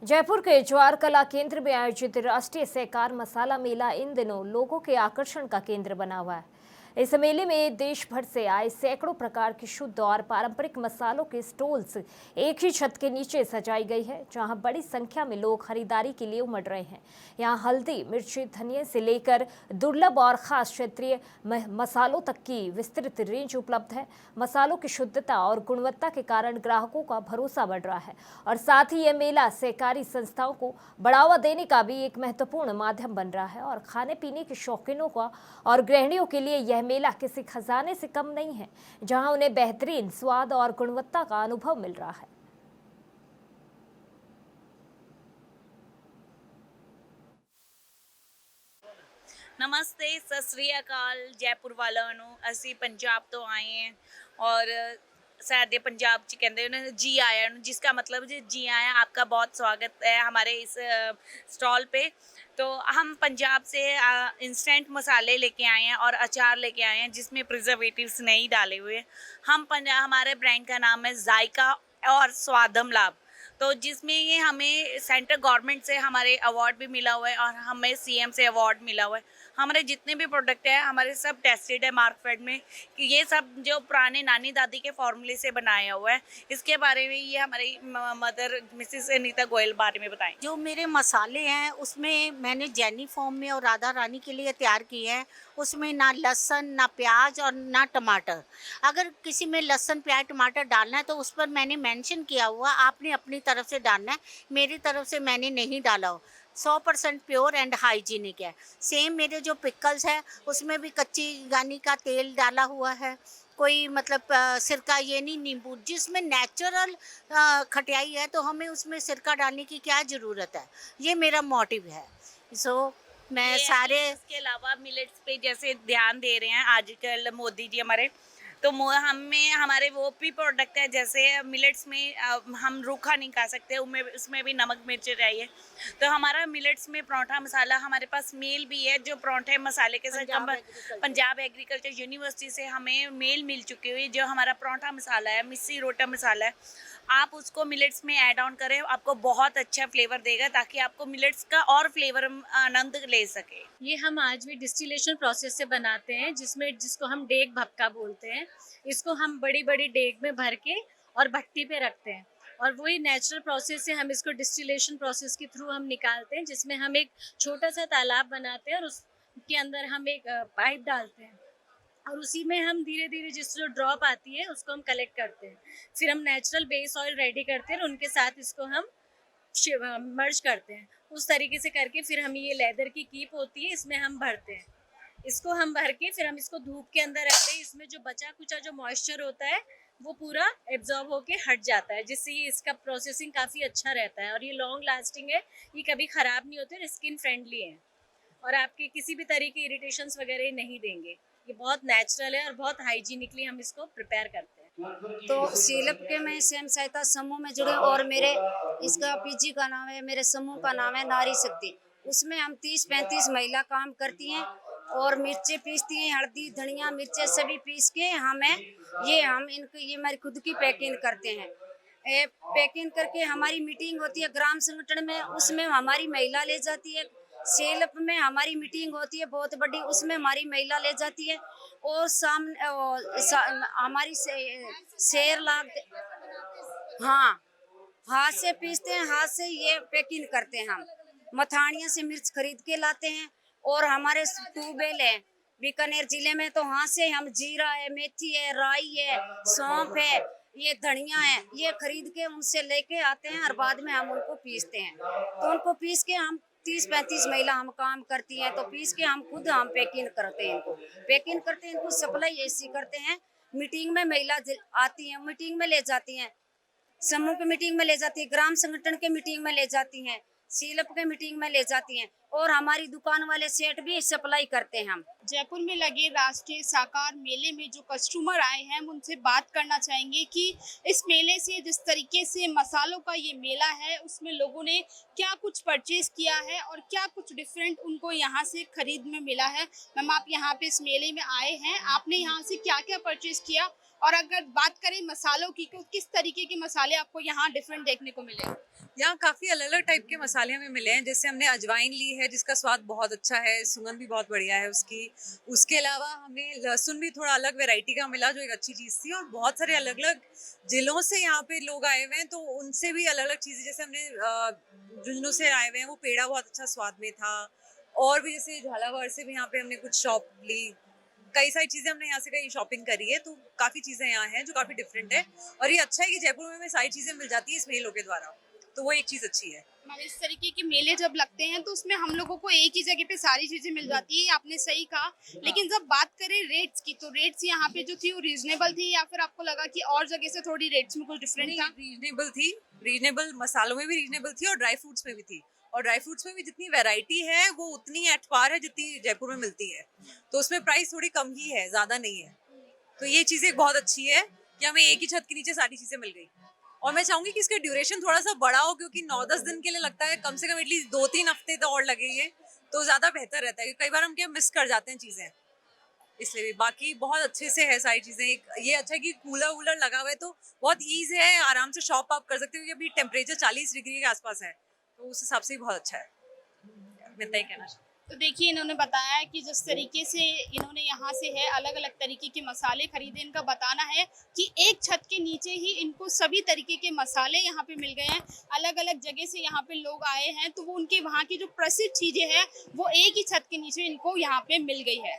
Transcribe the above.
जयपुर के ज्वार कला केंद्र में आयोजित राष्ट्रीय सहकार मसाला मेला इन दिनों लोगों के आकर्षण का केंद्र बना हुआ है। इस मेले में देश भर से आए सैकड़ों प्रकार के शुद्ध और पारंपरिक मसालों के स्टॉल्स एक ही छत के नीचे सजाई गई है, जहां बड़ी संख्या में लोग खरीदारी के लिए उमड़ रहे हैं। यहां हल्दी, मिर्ची, धनिया से लेकर दुर्लभ और खास क्षेत्रीय मसालों तक की विस्तृत रेंज उपलब्ध है। मसालों की शुद्धता और गुणवत्ता के कारण ग्राहकों का भरोसा बढ़ रहा है और साथ ही यह मेला सहकारी संस्थाओं को बढ़ावा देने का भी एक महत्वपूर्ण माध्यम बन रहा है और खाने पीने के शौकीनों का और गृहिणियों के लिए यह मेला किसी खजाने से कम नहीं है, जहां उन्हें बेहतरीन स्वाद और गुणवत्ता का अनुभव मिल रहा है। नमस्ते, सत श्री अकाल जयपुर वालों ਨੂੰ ਅਸੀਂ ਪੰਜਾਬ ਤੋਂ ਆਏ हैं और ਸਾਡੇ पंजाब च कहते हैं जी आया जिसका मतलब जी आया, आपका बहुत स्वागत है हमारे इस स्टॉल पे। तो हम पंजाब से इंस्टेंट मसाले लेके आए हैं और अचार लेके आए हैं जिसमें प्रिजर्वेटिव्स नहीं डाले हुए। हमारे ब्रांड का नाम है जायका और स्वादम लाभ, तो जिसमें ये हमें सेंट्रल गवर्नमेंट से हमारे अवार्ड भी मिला हुआ है और हमें सीएम से अवार्ड मिला हुआ है। हमारे जितने भी प्रोडक्ट हैं हमारे सब टेस्टेड है मार्कफेड में कि ये सब जो पुराने नानी दादी के फॉर्मूले से बनाया हुआ है। इसके बारे में ये हमारी मदर मिसिस अनीता गोयल बारे में बताएं। जो मेरे मसाले हैं उसमें मैंने जैनी फॉर्म में और राधा रानी के लिए तैयार किए हैं। उसमें ना लहसुन, ना प्याज और ना टमाटर। अगर किसी में लहसुन, प्याज, टमाटर डालना है तो उस पर मैंने मेंशन किया हुआ, आपने अपनी तरफ से डालना है। मेरी तरफ से मैंने नहीं डाला हो। 100% प्योर एंड हाइजीनिक है। सेम मेरे जो पिकल्स है उसमें भी कच्ची गानी का तेल डाला हुआ है, कोई मतलब सिरका, ये नहीं नींबू। जिसमें नेचुरल खटियाई है तो हमें उसमें सिरका डालने की क्या ज़रूरत है। ये मेरा मोटिव है। सो मैं सारे इसके अलावा मिलेट्स पे जैसे ध्यान दे रहे हैं आजकल मोदी जी हमारे, तो हमें हमारे वो भी प्रोडक्ट है जैसे मिलेट्स में हम रूखा नहीं खा सकते, उसमें भी नमक मिर्च चाहिए। तो हमारा मिलेट्स में पराठा मसाला हमारे पास मेल भी है जो पराठे मसाले के साथ पंजाब एग्रीकल्चर यूनिवर्सिटी से हमें मेल मिल चुकी हुई, जो हमारा पराठा मसाला है, मिस्सी रोटा मसाला है। आप उसको मिलेट्स में ऐड ऑन करें, आपको बहुत अच्छा फ्लेवर देगा ताकि आपको मिलेट्स का और फ्लेवर आनंद ले सके। ये हम आज भी डिस्टिलेशन प्रोसेस से बनाते हैं जिसको हम डेग भपका बोलते हैं। इसको हम बड़ी बड़ी डेग में भर के और भट्टी पे रखते हैं और वही नेचुरल प्रोसेस से हम इसको डिस्टिलेशन प्रोसेस के थ्रू हम निकालते हैं, जिसमें हम एक छोटा सा तालाब बनाते हैं और उसके अंदर हम एक पाइप डालते हैं और उसी में हम धीरे धीरे जिस जो ड्रॉप आती है उसको हम कलेक्ट करते हैं। फिर हम नेचुरल बेस ऑयल रेडी करते हैं और उनके साथ इसको हम मर्ज करते हैं। उस तरीके से करके फिर हम ये लेदर की कीप होती है इसमें हम भरते हैं। इसको हम भर के फिर हम इसको धूप के अंदर रखते हैं। इसमें जो बचा कुचा जो मॉइस्चर होता है वो पूरा एब्जॉर्ब होके हट जाता है, जिससे ये इसका प्रोसेसिंग काफ़ी अच्छा रहता है और ये लॉन्ग लास्टिंग है, ये कभी ख़राब नहीं होते और स्किन फ्रेंडली है और आपके किसी भी तरह की इरिटेशंस वगैरह नहीं देंगे। ये बहुत नेचुरल है और बहुत हाइजीनिकली हम इसको प्रिपेयर करते हैं। तो सीलप के मैं स्वयं सहायता समूह में जुड़े और मेरे इसका पीजी का नाम है, मेरे समूह का नाम है नारी शक्ति। उसमें हम 30-35 महिला काम करती हैं और मिर्चें पीसती हैं, हल्दी, धनिया, मिर्चें सभी पीस के हम ये हमारी खुद की पैकिंग करते हैं। पैकिंग करके हमारी मीटिंग होती है ग्राम संगठन में, उसमें हमारी महिला ले जाती है। सेलप में हमारी मीटिंग होती है बहुत बड़ी, उसमें हमारी महिला ले जाती है और हमारी शेर लाग। हाँ, हाथ से पीसते हैं, हाथ से ये पैकिंग करते हैं। हम मथानिया से मिर्च खरीद के लाते हैं और हमारे ट्यूबवेल है बीकानेर जिले में, तो वहाँ से हम जीरा है, मेथी है, राई है, सौंफ है, ये धनिया है, ये खरीद के उनसे लेके आते हैं और बाद में हम उनको पीसते हैं। तो उनको पीस के हम 30-35 महिला हम काम करती हैं, तो पीस के हम खुद हम पैकिंग करते हैं। इनको सप्लाई ऐसी करते हैं। मीटिंग में महिला आती हैं, मीटिंग में ले जाती हैं, समूह की मीटिंग में ले जाती है, ग्राम संगठन के मीटिंग में ले जाती हैं, सीलप के मीटिंग में ले जाती हैं और हमारी दुकान वाले सेट भी सप्लाई करते हैं। हम जयपुर में लगे राष्ट्रीय साकार मेले में जो कस्टमर आए हैं हम उनसे बात करना चाहेंगे कि इस मेले से, जिस तरीके से मसालों का ये मेला है, उसमें लोगों ने क्या कुछ परचेज किया है और क्या कुछ डिफरेंट उनको यहाँ से खरीद में मिला है। मैम, आप यहाँ पे इस मेले में आए हैं, आपने यहाँ से क्या क्या परचेज किया और अगर बात करें मसालों की, तो किस तरीके के मसाले आपको यहाँ डिफरेंट देखने को मिले? यहाँ काफ़ी अलग अलग टाइप के मसाले हमें मिले हैं। जैसे हमने अजवाइन ली है जिसका स्वाद बहुत अच्छा है, सुगंध भी बहुत बढ़िया है उसकी। उसके अलावा हमें लहसुन भी थोड़ा अलग वैरायटी का मिला, जो एक अच्छी चीज़ थी। और बहुत सारे अलग अलग जिलों से यहाँ पे लोग आए हुए हैं, तो उनसे भी अलग अलग चीज़ें, जैसे हमने झुंझुनू से आए हुए हैं, वो पेड़ा बहुत अच्छा स्वाद में था। और भी जैसे झालावाड़ से भी यहाँ पे हमने कुछ शॉप ली, कई सारी चीज़ें हमने यहाँ से कहीं शॉपिंग करी है, तो काफ़ी चीज़ें यहाँ हैं जो काफ़ी डिफरेंट है। और ये अच्छा है कि जयपुर में हमें सारी चीज़ें मिल जाती है इस मेलों के द्वारा, तो वो एक चीज़ अच्छी है। मगर इस तरीके के मेले जब लगते हैं तो उसमें हम लोगों को एक ही जगह पे सारी चीजें मिल जाती है, आपने सही कहा। लेकिन जब बात करें रेट्स की, तो रेट्स यहाँ पे जो थी वो रीजनेबल थी, या फिर आपको लगा कि और जगह से थोड़ी रेट्स में कुछ डिफरेंट था? रीजनेबल थी, रीजनेबल मसालों में भी रीजनेबल थी और ड्राई फ्रूट्स में भी थी। और ड्राई फ्रूट्स में भी जितनी वैरायटी है वो उतनी एट पार है जितनी जयपुर में मिलती है, तो उसमें प्राइस थोड़ी कम ही है, ज़्यादा नहीं है। तो ये चीज़ बहुत अच्छी है कि हमें एक ही छत के नीचे सारी चीज़ें मिल गई। और मैं चाहूँगी कि इसका ड्यूरेशन थोड़ा सा बड़ा हो, क्योंकि 9-10 दिन के लिए लगता है, कम से कम एटलीस्ट 2-3 हफ्ते तो और लगेंगे, तो ज़्यादा बेहतर रहता है, क्योंकि कई बार हम क्या मिस कर जाते हैं चीज़ें, इसलिए भी। बाकी बहुत अच्छे से है सारी चीज़ें। ये अच्छा है कि कूलर वूलर लगा हुआ है, तो बहुत ईज है, आराम से शॉप आप कर सकते हो, क्योंकि अभी टेम्परेचर 40 डिग्री के आसपास है, तो उस हिसाब से भी बहुत अच्छा है। मैं इतना ही कहना चाहूँ। तो देखिए, इन्होंने बताया कि जिस तरीके से इन्होंने यहाँ से है अलग अलग तरीके के मसाले खरीदे, इनका बताना है कि एक छत के नीचे ही इनको सभी तरीके के मसाले यहाँ पे मिल गए हैं। अलग अलग जगह से यहाँ पे लोग आए हैं, तो वो उनके वहाँ की जो प्रसिद्ध चीज़ें हैं वो एक ही छत के नीचे इनको यहाँ पे मिल गई है।